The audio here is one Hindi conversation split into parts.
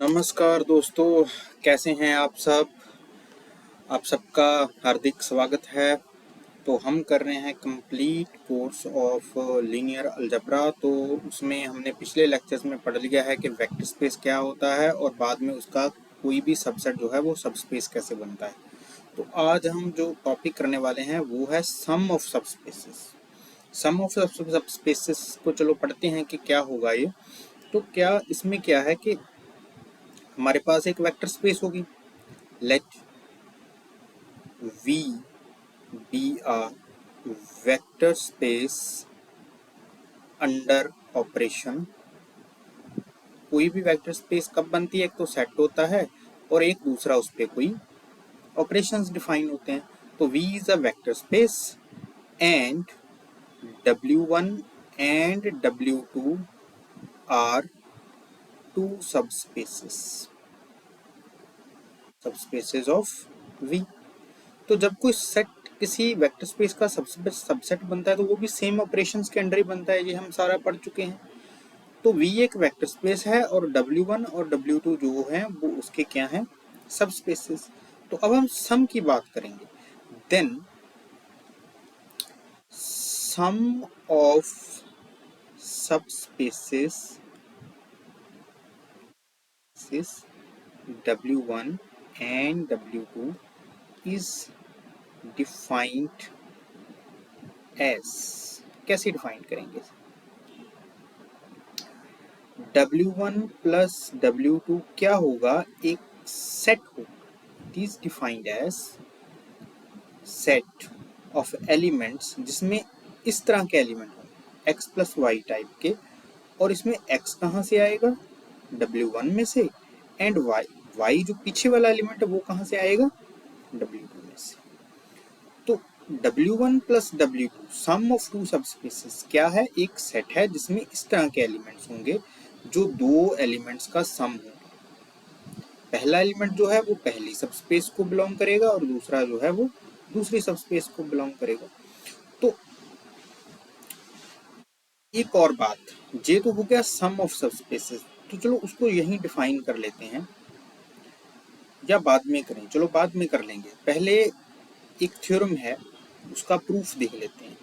नमस्कार दोस्तों, कैसे हैं आप सब। आप सबका हार्दिक स्वागत है। तो हम कर रहे हैं complete course of linear algebra. तो उसमें हमने पिछले लेक्चर्स में पढ़ लिया है कि वेक्टर स्पेस क्या होता है और बाद में उसका कोई भी सबसेट जो है वो सबस्पेस कैसे बनता है। तो आज हम जो टॉपिक करने वाले हैं वो है sum of subspaces. Sum of subspaces को चलो पढ़ते हैं कि क्या होगा ये। तो क्या इसमें क्या है कि हमारे पास एक वेक्टर स्पेस होगी। Let V be a vector space under operation. कोई भी वेक्टर स्पेस कब बनती है, एक तो सेट होता है और एक दूसरा उस पर कोई ऑपरेशंस डिफाइन होते हैं। तो V is a vector space and W1 and W2 are two subspaces of V। तो जब कोई सेट किसी वेक्टर स्पेस का सबसेट बनता है तो वो भी सेम ऑपरेशंस के अंडर ही बनता है। ये हम सारा पढ़ चुके हैं। तो V एक वेक्टर स्पेस है और W1 और W2 जो हैं वो उसके क्या हैं, सबस्पेसेस। तो अब हम सम की बात करेंगे। Then sum of subspaces W1 and W2 is defined as. कैसे डिफाइन करेंगे? W1 प्लस W2 क्या होगा, एक सेट होगा। It is defined as set of elements जिसमें इस तरह के एलिमेंट होंगे x प्लस वाई टाइप के। और इसमें x कहाँ से आएगा, W1 में से, एंड y जो पीछे वाला एलिमेंट है वो कहाँ से आएगा, W2 में से। तो W1 plus W2 sum of two subspaces क्या है, एक सेट है जिसमें इस तरह के एलिमेंट्स होंगे जो दो एलिमेंट्स का सम होगा। पहला एलिमेंट जो है वो पहली सबस्पेस को बिलोंग करेगा और दूसरा जो है वो दूसरी सबस्पेस को बिलोंग करेगा। तो एक और बात, ये तो हो गया सम ऑफ सबस्पेसेस। तो चलो उसको यहीं डिफाइन कर लेते हैं या बाद में करें, चलो बाद में कर लेंगे। पहले एक थ्योरम है उसका प्रूफ देख लेते हैं।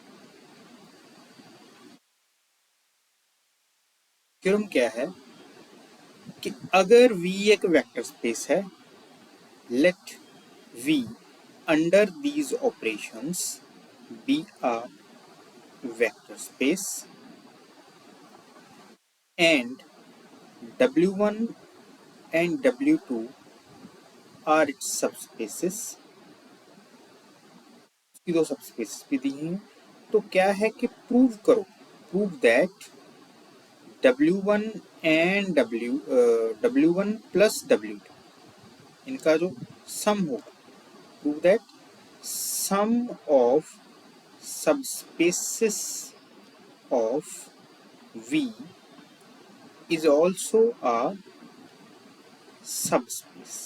थ्योरम क्या है कि अगर V एक वेक्टर स्पेस है, let V under these operations be a vector space and W1 and W2 are its subspaces। इसकी दो सबस्पेसेस भी दी हैं। तो क्या है कि प्रूव करो, prove that W1 and W1 plus W2 इनका जो सम होगा, prove that sum of subspaces of V is also a subspace.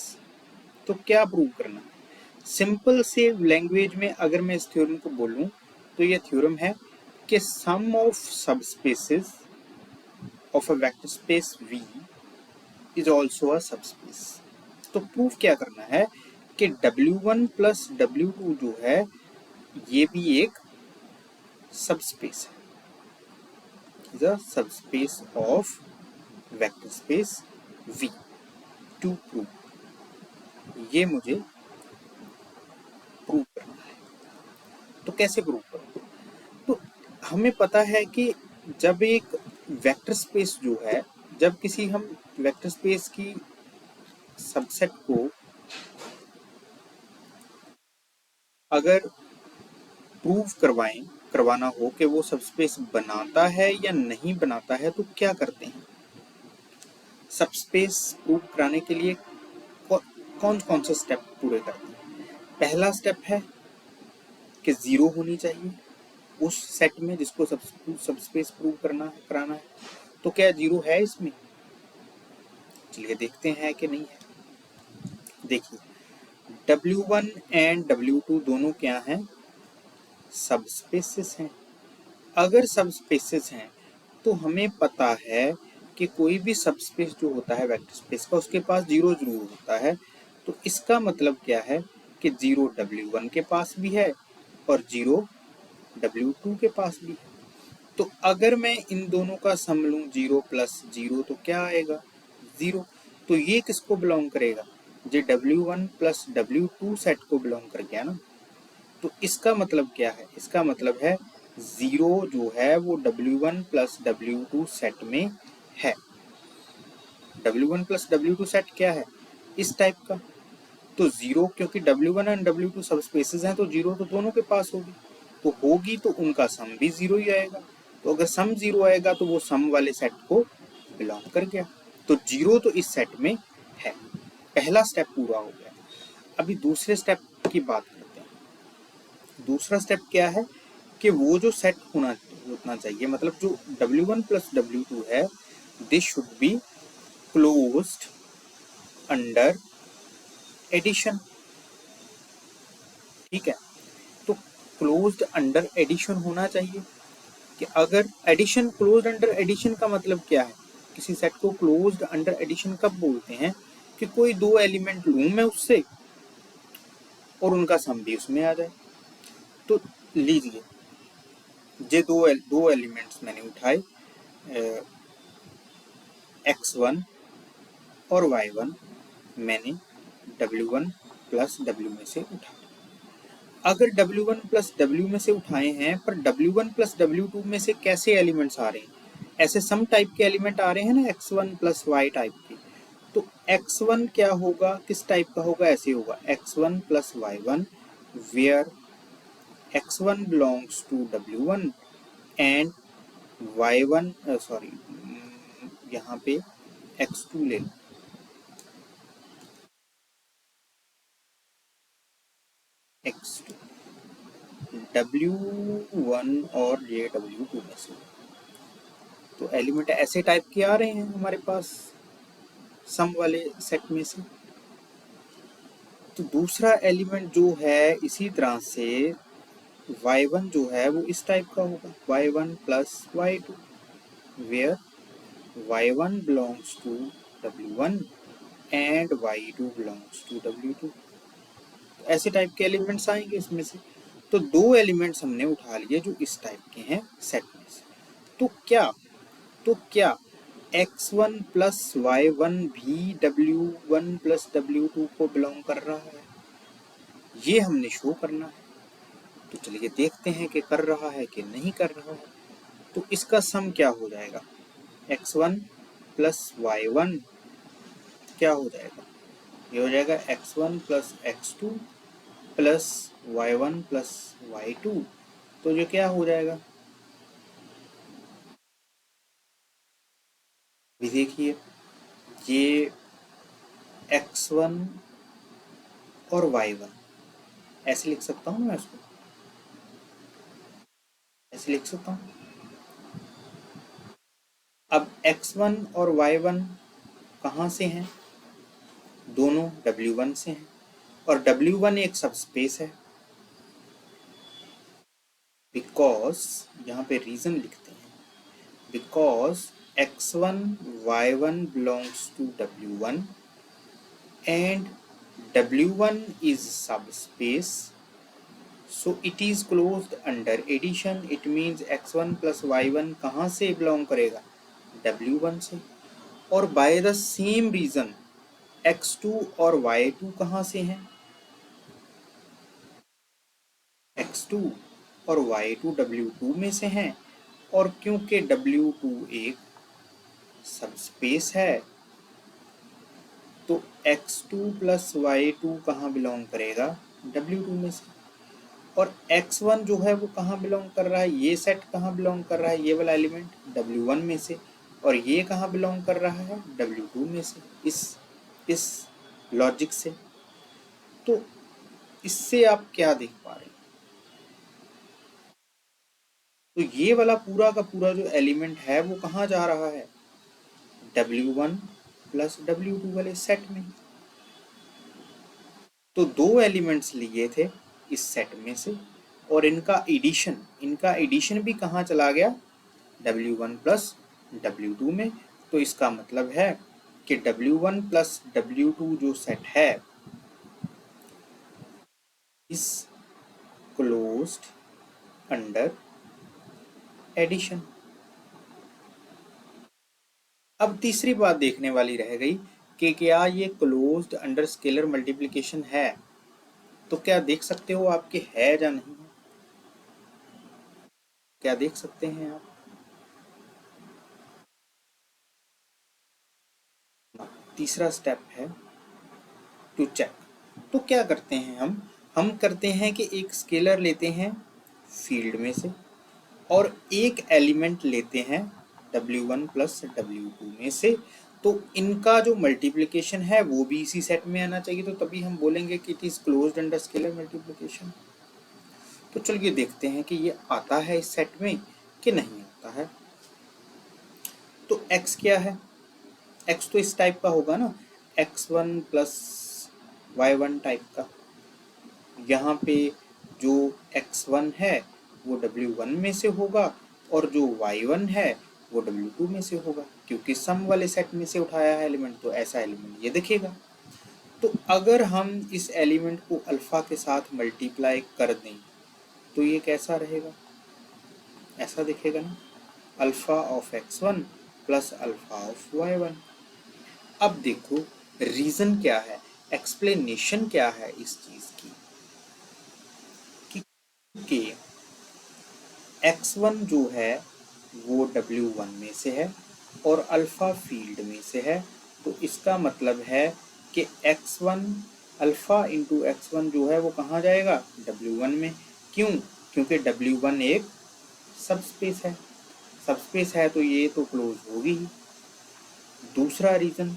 तो क्या प्रूव करना है, सिंपल से लैंग्वेज में अगर मैं इस थ्योरम को बोलूं तो ये थ्योरम है कि sum of subspaces of a vector space V is also a subspace. तो प्रूफ क्या करना है कि W1 प्लस W2 जो है ये भी एक सबस्पेस है, is a subspace of vector space V। To prove, ये मुझे प्रूव करना है। तो कैसे प्रूव करूं? तो हमें पता है कि जब एक वेक्टर स्पेस जो है, जब किसी हम वेक्टर स्पेस की सबसेट को अगर प्रूव करवाना हो कि वो सबस्पेस बनाता है या नहीं बनाता है, तो क्या करते हैं? सबस्पेस प्रूव कराने के लिए कौन कौन से स्टेप पूरे करते हैं? पहला स्टेप है कि जीरो होनी चाहिए उस सेट में जिसको सबस्पेस प्रूव कराना है। तो क्या जीरो है इसमें? चलिए देखते हैं कि नहीं है। देखिए W1 एंड W2 दोनों क्या हैं, सबस्पेसेस हैं। अगर सबस्पेसेस हैं तो हमें पता है कि कोई भी सबस्पेस जो होता है वेक्टर स्पेस का उसके पास जीरो जरूर होता है। तो इसका मतलब क्या है कि जीरो W1 के पास भी है और जीरो W2 के पास भी है। तो अगर मैं इन दोनों का सम लूं 0 प्लस 0 तो क्या आएगा 0। तो ये किसको बिलोंग करेगा, ये W1 प्लस W2 सेट को बिलोंग कर गया ना। तो इसका मतलब क्या है, इसका मतलब है 0 जो है वो W1 प्लस W2 सेट में है। W1 प्लस W2 सेट क्या है, इस टाइप का। तो 0 क्योंकि W1 एंड W2 सब स्पेसेस हैं तो 0 तो दोनों के पास होगी तो उनका सम भी 0 ही आएगा। तो अगर सम 0 आएगा तो वो सम वाले सेट को बिलोंग कर गया। तो 0 तो इस सेट में है। पहला स्टेप पूरा हो गया। अभी दूसरे स्टेप की बात करते हैं। दूसरा स्टेप क्या है कि वो जो सेट होना चाहिए, मतलब जो W1 प्लस W2 है, this should be closed under addition. ठीक है, तो क्लोज्ड अंडर एडिशन होना चाहिए। कि अगर एडिशन, क्लोज्ड अंडर एडिशन का मतलब क्या है, किसी सेट को क्लोज्ड अंडर एडिशन कब बोलते हैं कि कोई दो एलिमेंट लूं मैं उससे और उनका सम भी उसमें आ जाए। तो लीजिए, ये दो एलिमेंट्स मैंने उठाए, x1 और y1 मैंने w1 प्लस w में से उठाए। अगर W1 प्लस W में से उठाए हैं, पर W1 प्लस W2 में से कैसे एलिमेंट्स आ रहे हैं, ऐसे सम टाइप के एलिमेंट आ रहे हैं ना, x1 प्लस y टाइप के। तो x1 क्या होगा, किस टाइप का होगा, ऐसे होगा x1 plus y1 where x1 belongs to W1 and y1 sorry यहाँ पे x2 ले लो, x2 W1 और ये W2 में से। तो एलिमेंट ऐसे टाइप के आ रहे हैं हमारे पास सम वाले सेट में से। तो दूसरा एलिमेंट जो है इसी तरह से y1 जो है वो इस टाइप का होगा, y1 plus y2 where y1 belongs to W1 and y2 belongs to W2। ऐसे टाइप के एलिमेंट्स आएंगे इसमें से। तो दो एलिमेंट्स हमने उठा लिए जो इस टाइप के हैं सेट में से। तो क्या x1 प्लस y1 भी W1 प्लस W2 को बिलोंग कर रहा है, ये हमने शो करना है। तो चलिए देखते हैं कि कर रहा है कि नहीं कर रहा है। तो इसका सम क्या हो जाएगा, x1 प्लस y1 क्या हो जाएगा, ये हो जाएगा x1 plus x2 plus y1 plus y2। तो ये क्या हो जाएगा, भी देखिए, ये x1 और y1 ऐसे लिख सकता हूँ मैं इसको, ऐसे लिख सकता हूँ। अब x1 और y1 कहाँ से हैं, दोनों W1 से हैं और W1 एक सबस्पेस है। बिकॉज यहाँ पे रीजन लिखते हैं, because x1 y1 belongs to W1 and W1 is subspace, so it is closed under addition. It means x1 plus y1 कहाँ से belong करेगा, W1 से। और by the same reason x2 और y2 कहाँ से हैं, x2 और y2 W2 में से हैं। और क्योंकि W2 एक सबस्पेस है तो x2 प्लस y2 कहाँ बिलोंग करेगा, W2 में से। और x1 जो है वो कहाँ बिलोंग कर रहा है, ये सेट कहाँ बिलोंग कर रहा है, ये वाला एलिमेंट W1 में से। और ये कहाँ बिलोंग कर रहा है, W2 में से। इस लॉजिक से तो इससे आप क्या देख पा रहे हैं, तो ये वाला पूरा का पूरा जो एलिमेंट है वो कहाँ जा रहा है, W1 प्लस W2 वाले सेट में। तो दो एलिमेंट्स लिए थे इस सेट में से और इनका एडिशन भी कहाँ चला गया, W1 प्लस W2 में। तो इसका मतलब है कि W1 प्लस W2 जो सेट है इज क्लोज्ड अंडर एडिशन। अब तीसरी बात देखने वाली रह गई कि क्या ये क्लोज्ड अंडर स्केलर मल्टीप्लिकेशन है। तो क्या देख सकते हो आपके है या नहीं है? क्या देख सकते हैं आप? तीसरा स्टेप है टू चेक। तो क्या करते हैं हम करते हैं कि एक स्केलर लेते हैं फील्ड में से और एक एलिमेंट लेते हैं W1 प्लस W2 में से। तो इनका जो मल्टीप्लिकेशन है वो भी इसी सेट में आना चाहिए, तो तभी हम बोलेंगे कि it is closed under scalar multiplication. तो चलिए देखते हैं कि ये आता है इस सेट में कि नहीं आता है। तो x क्या है? x तो इस टाइप का होगा ना, x1 प्लस y1 टाइप का। यहाँ पे जो x1 है वो W1 में से होगा और जो y1 है वो W2 में से होगा, क्योंकि सम वाले सेट में से उठाया है एलिमेंट, तो ऐसा एलिमेंट ये दिखेगा। तो अगर हम इस एलिमेंट को अल्फा के साथ मल्टीप्लाई कर दें तो ये कैसा रहेगा? ऐसा दिखेगा ना, alpha of x1 plus alpha of y1। अब देखो रीजन क्या है, एक्सप्लेनेशन क्या है इस चीज की कि x1 जो है वो W1 में से है और अल्फा फील्ड में से है। तो इसका मतलब है कि x1 अल्फा इंटू x1 जो है वो कहाँ जाएगा? W1 में। क्यों? क्योंकि W1 एक सबस्पेस है। सबस्पेस है तो ये तो क्लोज होगी ही। दूसरा रीजन,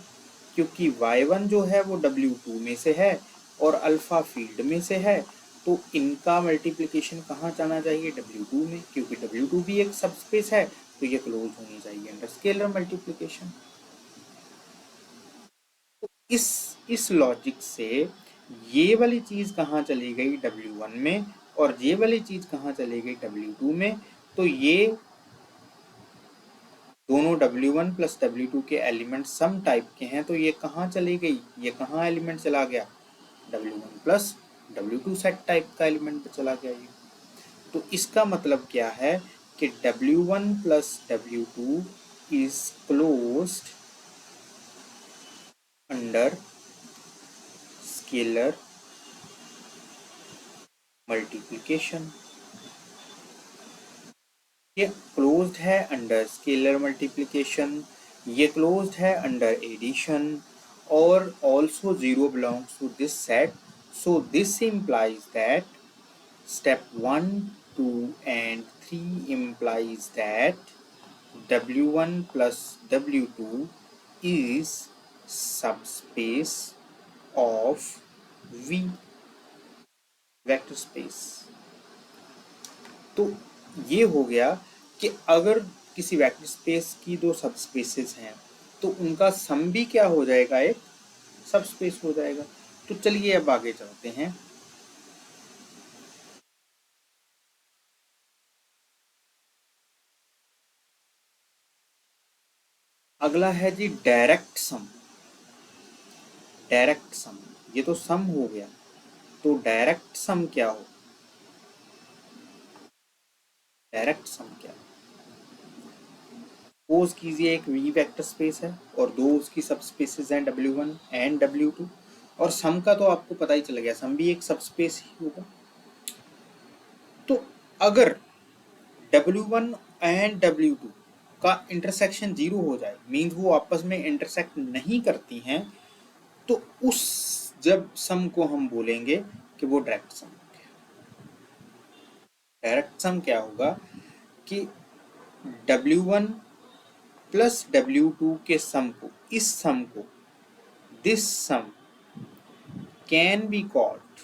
क्योंकि y1 जो है वो W2 में से है और अल्फा फील्ड में से है, तो इनका मल्टीप्लिकेशन कहाँ जाना चाहिए? W2 में, क्योंकि W2 भी एक सबस्पेस है तो ये क्लोज होनी चाहिए अंडर स्केलर मल्टीप्लिकेशन। तो इस लॉजिक से ये वाली चीज कहाँ चली गई? W1 में, और ये वाली चीज कहाँ चली गई? W2 में। तो ये दोनों W1 प्लस W2 के एलिमेंट सम टाइप के हैं, तो ये कहाँ चली गई? ये कहाँ एलिमेंट चला गया? W1 plus W2 set type का एलिमेंट चला गया ये। तो इसका मतलब क्या है कि W1 plus W2 is closed under scalar multiplication. ये क्लोज्ड है अंडर स्केलर मल्टीप्लिकेशन, ये क्लोज्ड है अंडर एडिशन, और also 0 belongs to this set. So this implies that step 1, 2 and 3 implies that W1 plus W2 is subspace of V vector space। तो ये हो गया कि अगर किसी वेक्टर स्पेस की दो सबस्पेसेस हैं तो उनका सम भी क्या हो जाएगा? एक सबस्पेस हो जाएगा। तो चलिए अब आगे चलते हैं। अगला है जी डायरेक्ट सम। डायरेक्ट सम, ये तो सम हो गया, तो डायरेक्ट सम क्या हो? डायरेक्ट सम क्या? सपोज कीजिए एक वी वेक्टर स्पेस है और दो उसकी सबस्पेसेस हैं W1 एंड W2, और सम का तो आपको पता ही चल गया, सम भी एक सबस्पेस ही होगा। तो अगर W1 एंड W2 का इंटरसेक्शन 0 हो जाए, मीन्स वो आपस में इंटरसेक्ट नहीं करती हैं, तो उस जब सम को हम बोलेंगे कि वो डायरेक्ट सम हो गया। डायरेक्ट सम क्या होगा कि W1 प्लस W2 के सम को, इस सम को, this sum can be called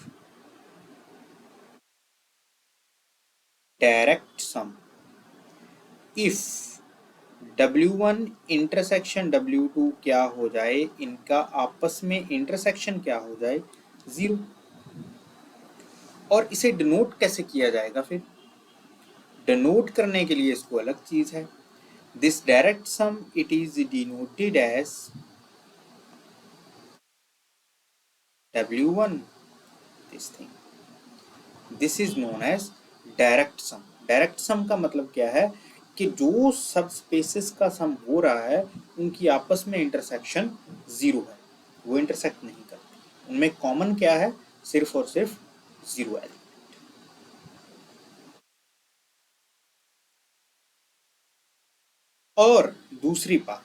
direct sum if W1 intersection W2 क्या हो जाए? इनका आपस में इंटरसेक्शन क्या हो जाए? 0। और इसे डिनोट कैसे किया जाएगा फिर? डिनोट करने के लिए इसको अलग चीज है। This direct sum, it is denoted as W1, this thing. This is known as direct sum. Direct sum का मतलब क्या है कि जो सब स्पेसेस का सम हो रहा है उनकी आपस में इंटरसेक्शन जीरो है, वो इंटरसेक्ट नहीं करते, उनमें कॉमन क्या है, सिर्फ और सिर्फ जीरो एलिमेंट. और दूसरी बात,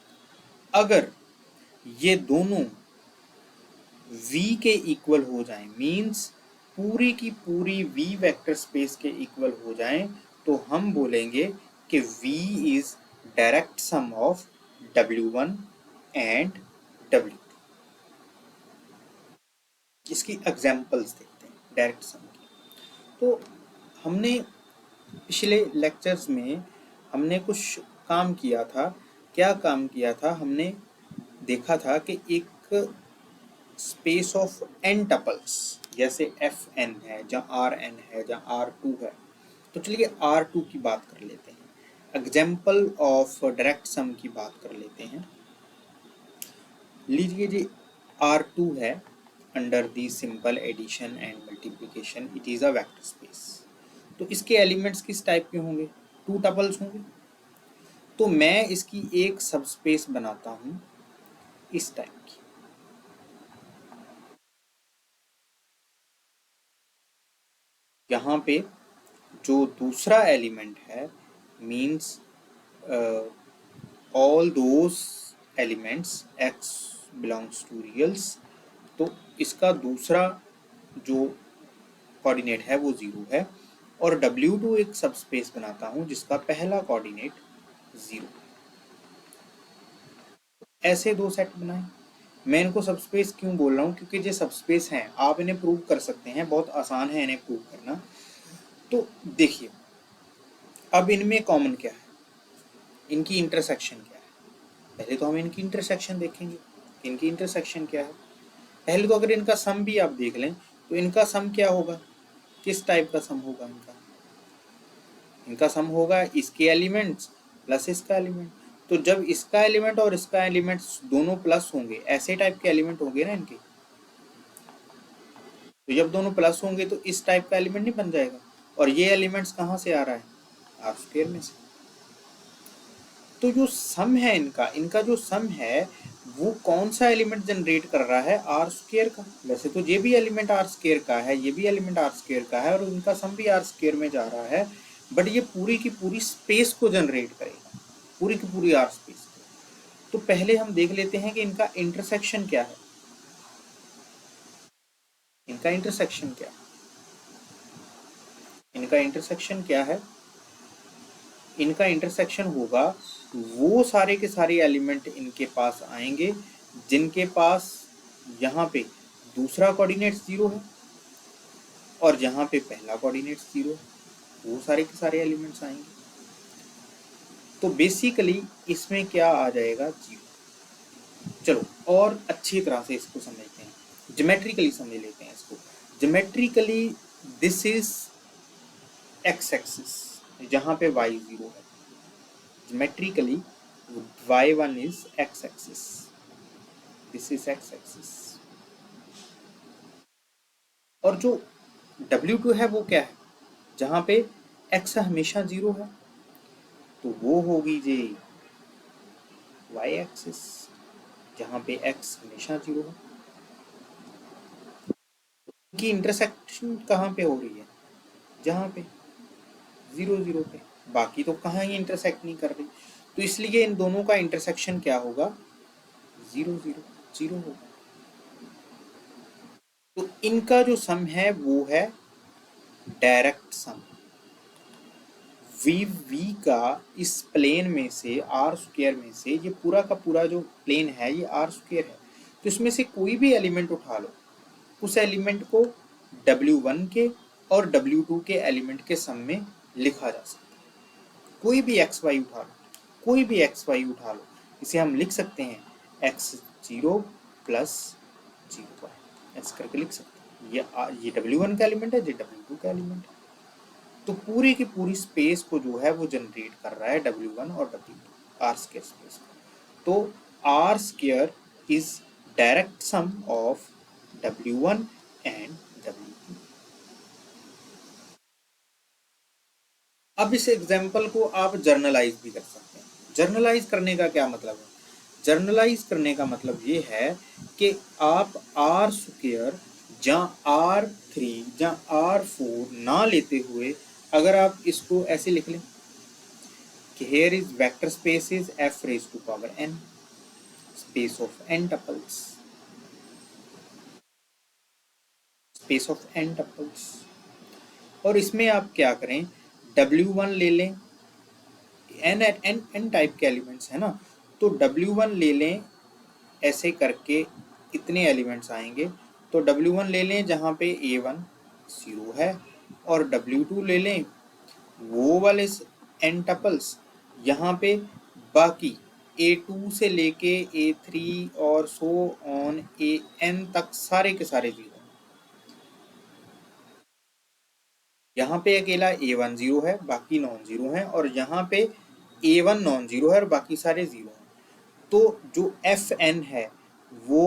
अगर ये दोनों V के इक्वल हो जाएं, मींस पूरी की पूरी V वेक्टर स्पेस के इक्वल हो जाएं, तो हम बोलेंगे कि V is direct sum of W1 and W2. इसकी एग्जांपल्स देखते हैं डायरेक्ट सम की. तो हमने पिछले लेक्चर्स में हमने कुछ काम किया था. क्या काम किया था, हमने देखा था कि एक स्पेस ऑफ n टपल्स, जैसे Fn है, जहाँ Rn है, जहाँ R2 है, तो चलिए R2 की बात कर लेते हैं. एग्जाम्पल ऑफ डायरेक्ट सम की बात कर लेते हैं. लीजिए जी, R2 है, under the simple addition and multiplication it is a vector space. तो इसके एलिमेंट्स किस टाइप के होंगे, टू टपल्स होंगे. तो मैं इसकी एक सबस्पेस बनाता हूं इस टाइप की. यहाँ पे जो दूसरा एलिमेंट है, means all those elements x belongs to reals, तो इसका दूसरा जो कोऑर्डिनेट है वो जीरो है. और W2 एक सबस्पेस बनाता हूं जिसका पहला कोऑर्डिनेट जीरो. ऐसे दो सेट बनाए. मैं इनको सबस्पेस क्यों बोल रहा हूँ, क्योंकि ये सबस्पेस हैं, आप इन्हें प्रूव कर सकते हैं, बहुत आसान है इन्हें प्रूव करना. तो देखिए, अब इनमें कॉमन क्या है, इनकी इंटरसेक्शन क्या है. पहले तो हम इनकी इंटरसेक्शन देखेंगे. इनकी इंटरसेक्शन क्या है, पहले तो अगर इनका सम भी आप देख लें तो इनका सम क्या होगा, किस टाइप का सम होगा इनका. इनका सम होगा इसके एलिमेंट्स प्लस इसका एलिमेंट. तो जब इसका एलिमेंट और इसका एलिमेंट दोनों प्लस होंगे, ऐसे टाइप के एलिमेंट होंगे ना इनके, तो जब दोनों प्लस होंगे तो इस टाइप का एलिमेंट नहीं बन जाएगा. और ये एलिमेंट्स कहाँ से आ रहा है, आर स्क्वायर में से. तो जो सम है इनका, इनका जो सम है वो कौन सा एलिमेंट जनरेट कर रहा है, आर स्क्वायर का. वैसे तो ये भी एलिमेंट आर स्क्वायर का है, ये भी एलिमेंट आर स्क्वायर का है, और इनका सम भी आर स्क्वायर में जा रहा है. बट ये पूरी की पूरी स्पेस को जनरेट करेगा, पूरी की पूरी आर स्पेस. तो पहले हम देख लेते हैं कि इनका इंटरसेक्शन क्या है. इनका इंटरसेक्शन क्या है, इनका इंटरसेक्शन क्या है, इनका इंटरसेक्शन होगा वो सारे के सारे एलिमेंट इनके पास आएंगे जिनके पास यहाँ पे दूसरा कोऑर्डिनेट जीरो है और यहाँ पे पहला कोऑर्डिनेट जीरो है, वो सारे के सारे एलिमेंट्स आएंगे. तो बेसिकली इसमें क्या आ जाएगा, जीरो. चलो और अच्छी तरह से इसको समझते हैं, ज्योमेट्रिकली समझ लेते हैं इसको. Geometrically this is x axis, जहाँ पे y जीरो है. Geometrically, y1 is x-axis. This is x-axis. और जो W2 है वो क्या है, जहाँ पे x हमेशा जीरो है, तो वो होगी जे y-axis, जहाँ पे x हमेशा जीरो है. इनकी इंटरसेक्शन कहाँ पे हो रही है, जहाँ पे जीरो जीरो पे. बाकी तो कहाँ ही इंटरसेक्ट नहीं कर रही. तो इसलिए इन दोनों का इंटरसेक्शन क्या होगा, जीरो जीरो जीरो होगा. तो इनका जो सम है वो है डायरेक्ट सम. वी का इस प्लेन में से, आर स्क्वायर में से, ये पूरा का पूरा जो प्लेन है ये आर स्क्वायर है. तो इसमें से कोई भी एलिमेंट उठा लो, उस एलिमेंट को W1 के और W2 के एलिमेंट के सम में लिखा जा सकता है. कोई भी एक्स वाई उठा लो, कोई भी एक्स वाई उठा लो, इसे हम लिख सकते हैं x0 प्लस जीरो वाई, ऐसे करके लिख सकते हैं. ये W1 का एलिमेंट है, ये W2 का एलिमेंट है. तो पूरी की पूरी स्पेस को जो है वो जनरेट कर रहा है W1 और W2. आर स्क्वायर स्पेस का। तो R square is direct sum of W1 and W2। अब इस एग्जाम्पल को आप जर्नलाइज भी कर सकते हैं। जर्नलाइज करने का क्या मतलब है? जर्नलाइज करने का मतलब ये है कि आप आर स्क्वायर जहाँ R3 जहाँ R4 ना लेते हुए अगर आप इसको ऐसे लिख लें कि here is vector space is f raised to power n space of n tuples, space of n tuples। और इसमें आप क्या करें, W1 ले लें, n टाइप के एलिमेंट्स है ना, तो W1 ले लें, ऐसे करके इतने एलिमेंट्स आएंगे। तो W1 ले लें जहाँ पे A1 0 है, और W2 ले लें वो वाले n टपल्स यहाँ पे बाकी A2 से लेके A3 और सो ऑन AN तक सारे के सारे जीरो। यहाँ पे अकेला A1 जीरो है, बाकी नॉन जीरो है, और यहाँ पे A1 नॉन जीरो है और बाकी सारे जीरो हैं। तो जो Fn है वो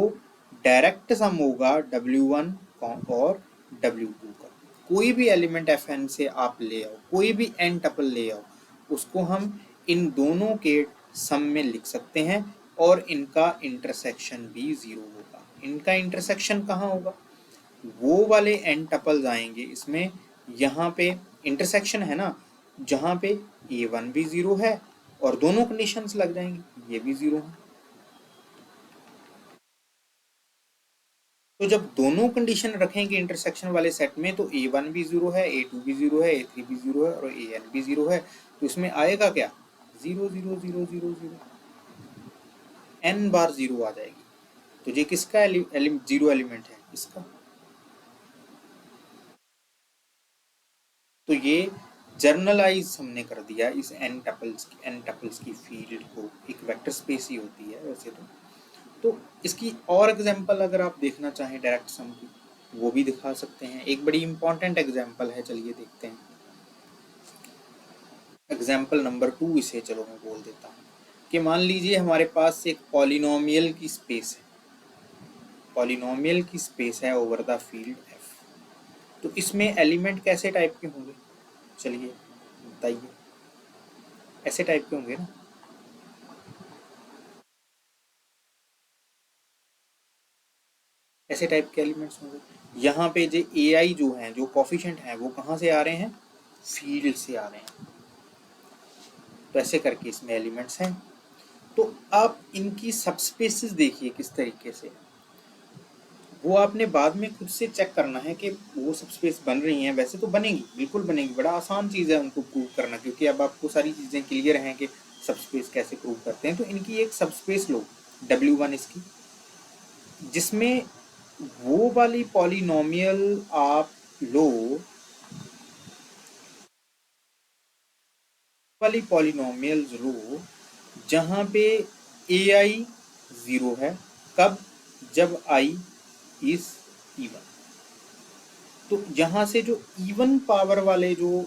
डायरेक्ट सम होगा W1 और W2 का। कोई भी एलिमेंट Fn से आप ले आओ, कोई भी n टपल ले आओ, उसको हम इन दोनों के सम में लिख सकते हैं, और इनका इंटरसेक्शन भी जीरो होगा। इनका इंटरसेक्शन कहाँ होगा? वो वाले n टपल्स आएंगे इसमें, यहाँ पे इंटरसेक्शन है ना, जहाँ पे A1 भी जीरो है और दोनों कंडीशंस लग जाएंगी, ये भी जीरो है। तो जब दोनों कंडीशन रखेंगे इंटरसेक्शन वाले सेट में, तो A1 भी जीरो है, A2 भी जीरो है, A3 भी जीरो है और AN भी जीरो है। तो इसमें आएगा क्या? 0 0 0 0 0, n बार जीरो आ जाएगी। तो ये किसका जीरो एलिमेंट है? इसका। तो ये जर्नलाइज हमने कर दिया इस n टपल्स की फील्ड को। एक वेक्टर स्पेस ही होती है वैसे तो इसकी और एग्जांपल अगर आप देखना चाहें डायरेक्ट सम की, वो भी दिखा सकते हैं। एक बड़ी इंपॉर्टेंट एग्जांपल है, चलिए देखते हैं। एग्जांपल नंबर 2 इसे चलो मैं बोल देता हूँ कि मान लीजिए हमारे पास एक पॉलिनोमियल की स्पेस है, पॉलिनोमियल की स्पेस है ओवर द फील्ड f। तो इसमें एलिमेंट कैसे टाइप के होंगे? चलिए बताइए, ऐसे टाइप के होंगे ना, ऐसे टाइप के एलिमेंट्स होंगे। यहाँ पे जो AI जो हैं, जो कोफिशिएंट हैं, वो कहाँ से आ रहे हैं? फील्ड से आ रहे हैं। तो ऐसे करके इसमें एलिमेंट्स हैं। तो आप इनकी सबस्पेसेस देखिए किस तरीके से, वो आपने बाद में खुद से चेक करना है कि वो सबस्पेस बन रही हैं। वैसे तो बनेंगी, बिल्कुल बनेंगी, बड़ा आसान चीज़ है उनको प्रूव करना, क्योंकि अब आपको सारी चीज़ें क्लियर हैं कि सबस्पेस कैसे प्रूव करते हैं। तो इनकी एक सबस्पेस लो W1 इसकी, जिसमें वो वाली पॉलिनोमियल आप लो, वाली पॉलिनोमियल्स लो जहाँ पे AI 0 है। कब? जब I इज इवन। तो यहाँ से जो इवन पावर वाले जो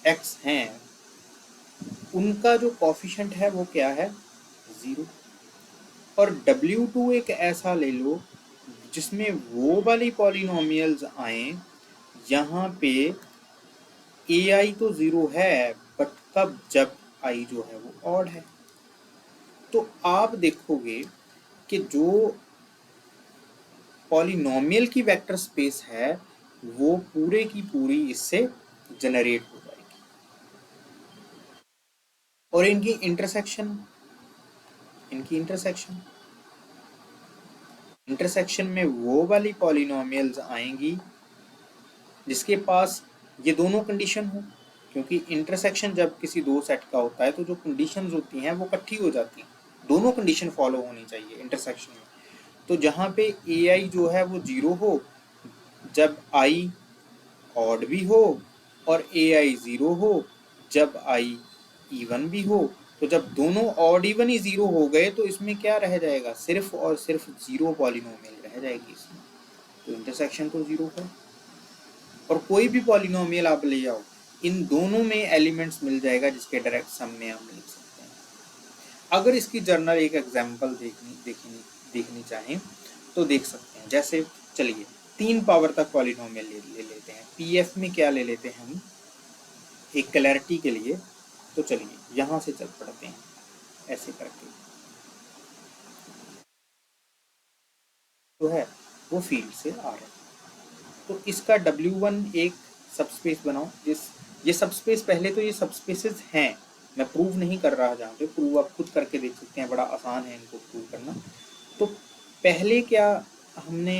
x हैं, उनका जो कोफिशिएंट है वो क्या है? 0। और W2 एक ऐसा ले लो जिसमें वो वाली पॉलिनोमियल्स आए यहाँ पे AI तो 0 है, बट कब? जब I जो है वो ऑड है। तो आप देखोगे कि जो पॉलिनोमियल की वेक्टर स्पेस है वो पूरे की पूरी इससे जनरेट हो जाएगी। और इनकी इंटरसेक्शन, इंटरसेक्शन में वो वाली पॉलिनोमियल्स आएंगी जिसके पास ये दोनों कंडीशन हो, क्योंकि इंटरसेक्शन जब किसी दो सेट का होता है तो जो कंडीशंस होती हैं वो इकट्ठी हो जाती हैं, दोनों कंडीशन फॉलो होनी चाहिए इंटरसेक्शन में। तो जहाँ पे AI जो है वो 0 हो जब I ऑड भी हो, और AI 0 हो जब I इवन भी हो। तो जब दोनों ऑड इवन ही 0 हो गए तो इसमें क्या रह जाएगा? सिर्फ और सिर्फ 0 पॉलिनोमियल रह जाएगी इसमें। तो इंटरसेक्शन तो 0 है। और कोई भी पॉलिनोमियल आप ले आओ, इन दोनों में एलिमेंट्स मिल जाएगा जिसके डायरेक्ट सम में हम लिख सकते हैं। अगर इसकी जर्नल एक एग्जाम्पल देखनी चाहें तो देख सकते हैं। जैसे चलिए 3 पावर तक पॉलिनोमियल ले लेते हैं। पीएफ में क्या ले लेते हैं हम एक क्लैरिटी के लिए, तो चलिए यहाँ से चल पड़ते हैं ऐसे करके, जो है वो फील्ड से आ रहा है। तो इसका W1 एक सबस्पेस बनाओ। ये सबस्पेस, पहले तो ये सबस्पेसेस हैं, मैं प्रूव नहीं कर रहा जहाँ पे, प्रूव आप खुद करके देख सकते हैं, बड़ा आसान है इनको प्रूव करना। तो पहले क्या हमने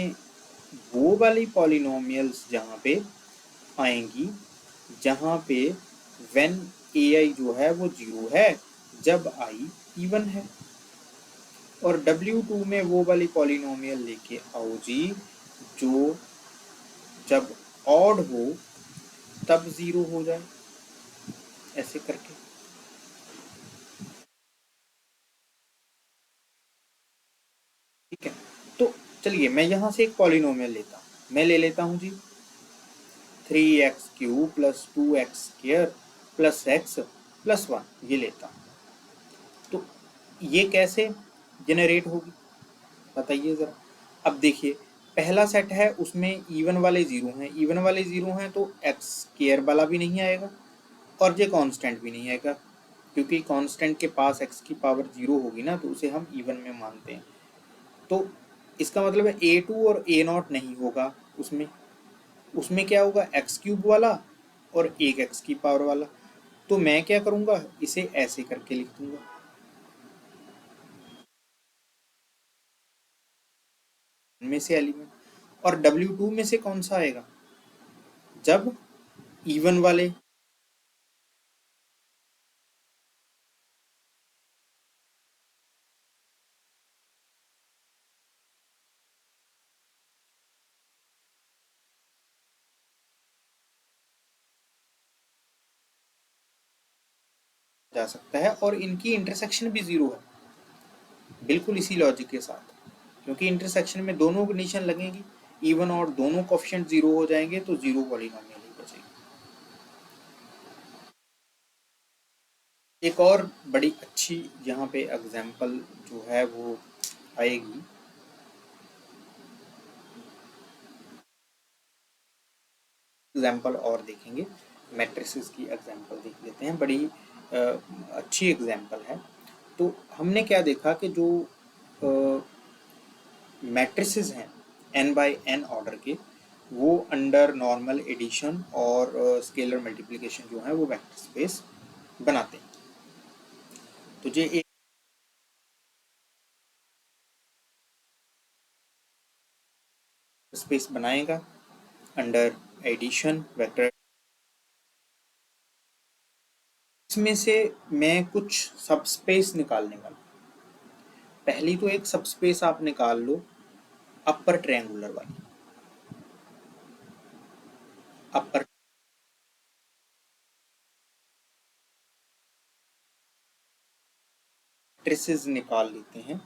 वो वाली पॉलिनोमियल्स जहाँ पे आएंगी जहाँ पे व्हेन ai जो है वो 0 है जब i इवन है, और W2 में वो वाली पॉलिनोमियल लेके आओ जी जो जब ऑड हो तब 0 हो जाए, ऐसे करके। ठीक है, तो चलिए मैं यहाँ से एक पॉलिनोमियल लेता हूँ। मैं ले लेता हूँ जी 3x³ plus 2x² plus x plus 1, ये लेता हूँ। तो ये कैसे जनरेट होगी बताइए ज़रा। अब देखिए पहला सेट है उसमें इवन वाले 0 हैं, इवन वाले 0 हैं तो x² वाला भी नहीं आएगा और ये कांस्टेंट भी नहीं आएगा, क्योंकि कांस्टेंट के पास x की पावर 0 होगी ना, तो उसे हम इवन में मानते हैं। तो इसका मतलब है a2 और a0 नहीं होगा उसमें। उसमें क्या होगा x³ वाला और एक x की पावर वाला। तो मैं क्या करूँगा, इसे ऐसे करके लिख दूंगा, इनमें से एलिमेंट। और W2 में से कौन सा आएगा, जब इवन वाले जा सकता है, और इनकी इंटरसेक्शन भी 0 है, बिल्कुल इसी लॉजिक के साथ, क्योंकि इंटरसेक्शन में दोनों कंडीशन लगेंगी, इवन और दोनों कोफिशिएंट 0 हो जाएंगे, तो 0 पॉलिनोमियल ही बचेगी। एक और बड़ी अच्छी यहाँ पे एग्जाम्पल जो है वो आएगी। एग्जाम्पल और देखेंगे, मैट्रिसेस की एग्जाम्पल देख लेते हैं, बड़ी अच्छी एग्जाम्पल है। तो हमने क्या देखा कि जो मैट्रिसेस हैं n/n ऑर्डर के, वो अंडर नॉर्मल एडिशन और स्केलर मल्टीप्लिकेशन जो है वो वेक्टर स्पेस बनाते हैं। तो ये एक स्पेस बनाएगा अंडर एडिशन वेक्टर। इसमें से मैं कुछ सबस्पेस निकालने वाला हूं। पहली तो एक सबस्पेस आप निकाल लो अपर ट्रायंगुलर वाली, अपर मैट्रिसेस निकाल लेते हैं।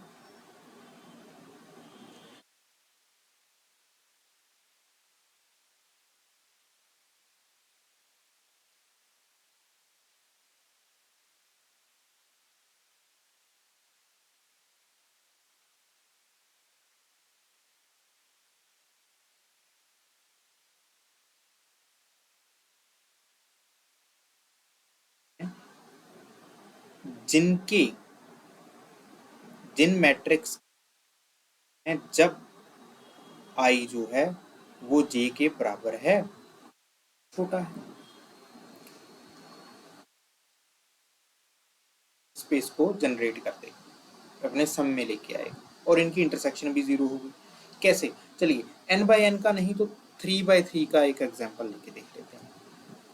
जिनके जिन मैट्रिक्स में जब आई जो है वो जे के बराबर है, छोटा है, स्पेस को जनरेट कर देगा, अपने सम में लेके आएगा, और इनकी इंटरसेक्शन भी 0 होगी। कैसे, चलिए n/n का नहीं तो 3/3 का एक एग्जांपल लेके देख लेते हैं,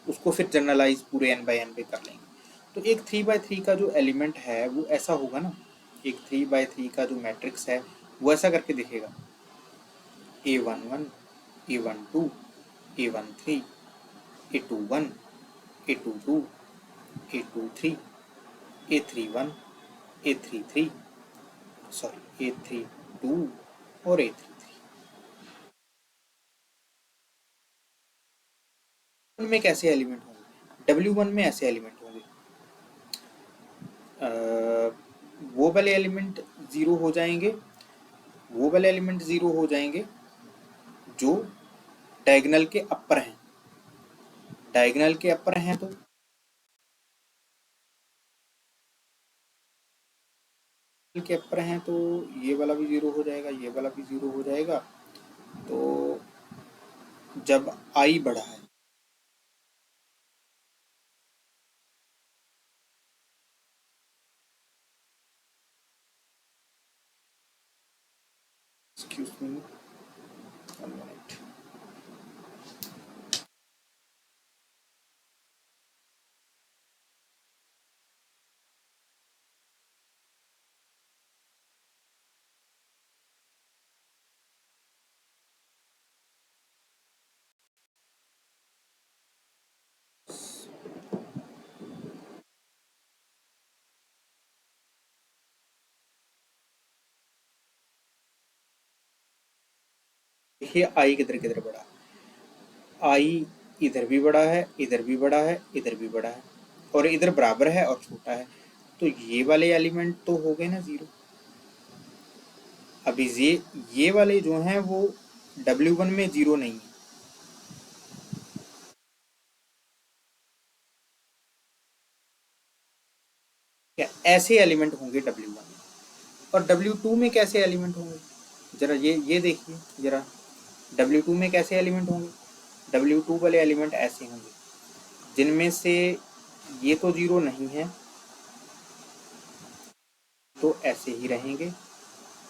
उसको फिर जनरलाइज पूरे n/n पे कर लेंगे। तो एक 3/3 का जो एलिमेंट है वो ऐसा होगा ना, एक 3/3 का जो मैट्रिक्स है वो ऐसा करके दिखेगा a11 a12 a13 a21 a22 a23 a31 a33, sorry a32 और a33। में कैसे एलिमेंट होंगे, W1 में ऐसे एलिमेंट होंगे वो वाले एलिमेंट ज़ीरो हो जाएंगे, वो वाले एलिमेंट ज़ीरो हो जाएंगे जो डायगोनल के अपर हैं। डायगोनल के अपर हैं तो ये वाला भी ज़ीरो हो जाएगा, ये वाला भी ज़ीरो हो जाएगा। तो जब आई बड़ा है, एक्सक्यूज मी 1 मिनट, देखिए आई किधर किधर बड़ा, आई इधर भी बड़ा है, इधर भी बड़ा है, इधर भी बड़ा है, और इधर बराबर है और छोटा है। तो ये वाले एलिमेंट तो हो गए ना ज़ीरो। अभी ये वाले जो हैं वो W1 में ज़ीरो नहीं है। क्या ऐसे एलिमेंट होंगे W1 में, और W2 में कैसे एलिमेंट होंगे? जरा ये देखिए जरा, W2 में कैसे एलिमेंट होंगे? W2 वाले एलिमेंट ऐसे होंगे जिनमें से ये तो ज़ीरो नहीं है, तो ऐसे ही रहेंगे,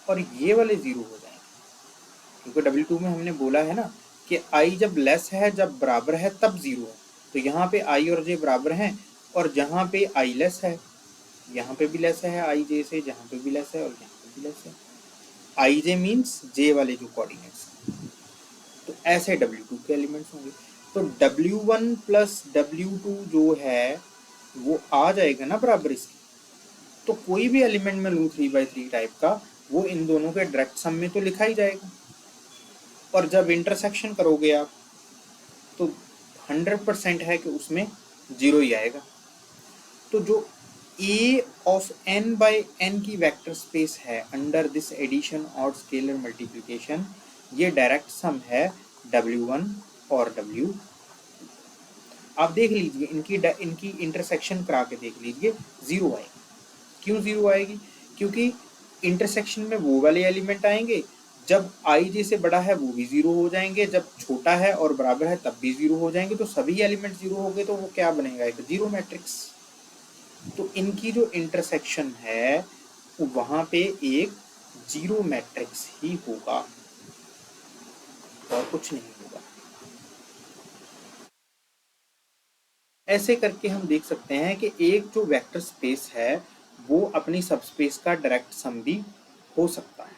और ये वाले ज़ीरो हो जाएंगे, क्योंकि W2 में हमने बोला है ना कि I जब लेस है, जब बराबर है तब ज़ीरो है। तो यहाँ पे I और J बराबर हैं, और जहाँ पे I लेस है, यहाँ पे भी लेस है I J से, जहाँ पे भी लेस है और यहाँ पे भी लेस है। I J मीन्स J वाले जो कोऑर्डिनेट्स हैं, तो ऐसे W2 के एलिमेंट्स होंगे। तो W1 प्लस W2 जो है वो आ जाएगा ना बराबर इसके। तो कोई भी एलिमेंट में लूँ 3/3 टाइप का, वो इन दोनों के डायरेक्ट सम में तो लिखा ही जाएगा, और जब इंटरसेक्शन करोगे आप तो 100% है कि उसमें जीरो ही आएगा। तो जो A of n by n की वेक्टर स्पेस है अंडर दिस एडिशन और स्केलर मल्टीप्लिकेशन, ये डायरेक्ट सम है W1 और W। आप देख लीजिए, इनकी इंटरसेक्शन करा के देख लीजिए, ज़ीरो आएगी। क्यों ज़ीरो आएगी? क्योंकि इंटरसेक्शन में वो वाले एलिमेंट आएंगे, जब I J से बड़ा है वो भी ज़ीरो हो जाएंगे, जब छोटा है और बराबर है तब भी ज़ीरो हो जाएंगे। तो सभी एलिमेंट ज़ीरो हो गए, तो वो क्या बनेगा? एक ज़ीरो मैट्रिक्स। तो इनकी जो इंटरसेक्शन है वहाँ पे एक ज़ीरो मैट्रिक्स ही होगा और कुछ नहीं होगा। ऐसे करके हम देख सकते हैं कि एक जो वेक्टर स्पेस है वो अपनी सबस्पेस का डायरेक्ट सम भी हो सकता है।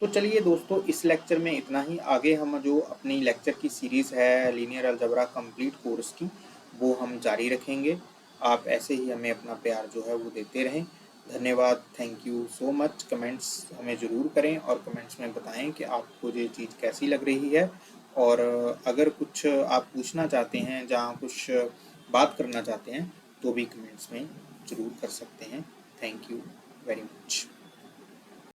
तो चलिए दोस्तों, इस लेक्चर में इतना ही। आगे हम जो अपनी लेक्चर की सीरीज़ है लीनियर अलजेब्रा कंप्लीट कोर्स की, वो हम जारी रखेंगे। आप ऐसे ही हमें अपना प्यार जो है वो देते रहें। धन्यवाद, thank you so much. Comments हमें ज़रूर करें और कमेंट्स में बताएं कि आपको ये चीज़ कैसी लग रही है, और अगर कुछ आप पूछना चाहते हैं, जहाँ कुछ बात करना चाहते हैं, तो भी कमेंट्स में ज़रूर कर सकते हैं। Thank you very much.